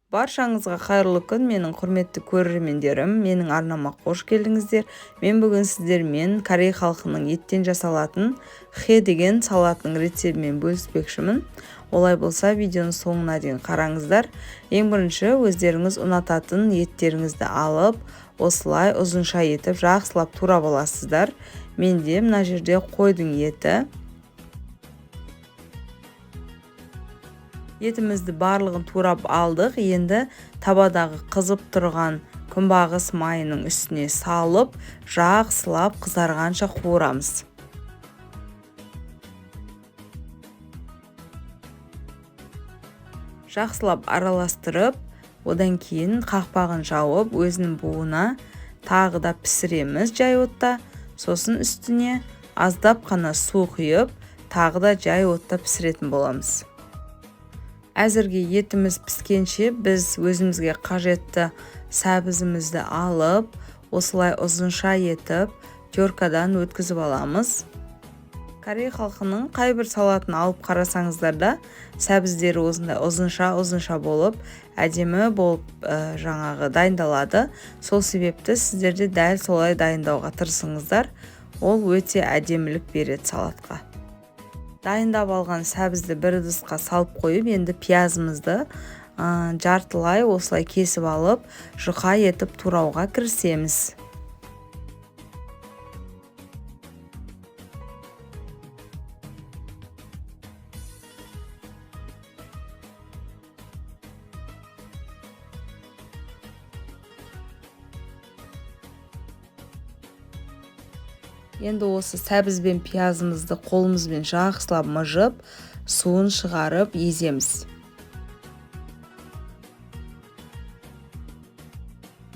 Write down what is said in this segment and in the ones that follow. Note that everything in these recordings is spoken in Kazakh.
Баршаңызға қайырлы күн, менің құрметті көрермендерім, менің арнама қош келдіңіздер. Мен бүгін сіздермен Корей халқының еттен жасалатын хэ деген салатының рецебімен бөліспекшімін. Олай болса, видеоның соңына дейін қараңыздар. Ең бірінші, өздеріңіз ұнататын еттеріңізді алып, осылай ұзынша етіп жақсылап турап аласыздар. Менде мына жерде қойдың еті. Етімізді барлығын турап алдық. Енді табадағы қызып тұрған күнбағыс майының үстіне салып, жақсылап қызарғанша қуырамыз. Жақсылап араластырып, одан кейін қақпағын жауып, өзінің буына тағы да пісіреміз жай отта. Сосын үстіне аздап қана су құйып, тағы да жай отта пісіретін боламыз. Әзірге етіміз піскенше біз өзімізге қажетті сәбізімізді алып, осылай ұзынша етіп, теркадан өткізіп аламыз. Корей халқының қай бір салатын алып қарасаңыздар да, сәбіздері осындай ұзынша болып, әдемі болып жаңағы дайындалады. Сол себепті сіздерде дәл солай дайындауға тырысыңыздар. Ол өте әдемілік береді салатқа. Дайындап алған сәбізді бір ыдысқа салып қойып, енді пиязымызды жартылай осылай кесіп алып, жұқа етіп турауға кірісеміз. Енді осы сәбіз бен пиязымызды қолымызбен жақсылап мыжып, суын шығарып еземіз.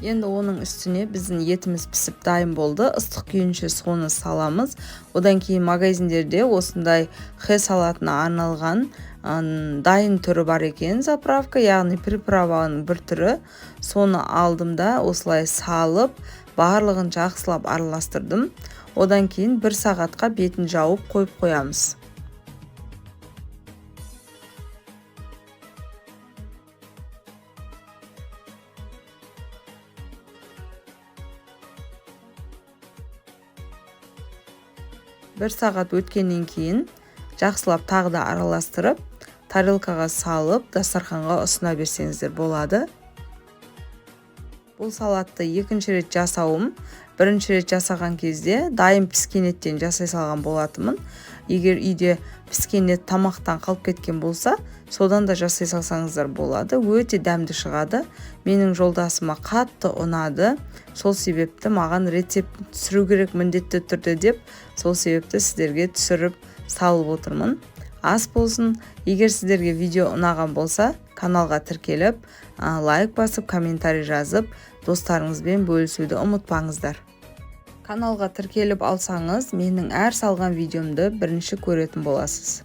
Енді оның үстіне біздің етіміз пісіп дайын болды. Ыстық күйінше соны саламыз. Одан кейін магазиндерде осындай хэ салатына арналған дайын түрі бар екен, заправка, яғни приправаның бір түрі. Соны алдым да осылай салып, барлығын жақсылап араластырдым. Одан кейін 1 сағатқа бетін жауып қойып қоямыз. Bir сағат өткеннен кейін жақсылап тағы да араластырып, тарелкаға салып, дастарханға ұсына берсеңіздер болады. Бұл салатты екінші рет жасауым. Бірінші рет жасаған кезде дайын піскен еттен жасай салған болатымын. Егер үйде піскен ет тамақтан қалып кеткен болса, содан да жасай салсаңыздар болады. Өте дәмді шығады. Менің жолдасыма қатты ұнады. Сол себепті маған рецепт түсіру керек міндетті түрде деп, сол себепті сіздерге түсіріп салып отырмын. Ас болсын. Егер сіздерге видео ұнаған болса, каналға тіркеліп, лайк басып, комментарий жазып, достарыңызбен бөлісуді ұмытпаңыздар. Каналға тіркеліп алсаңыз, менің әр салған видеомды бірінші көретін боласыз.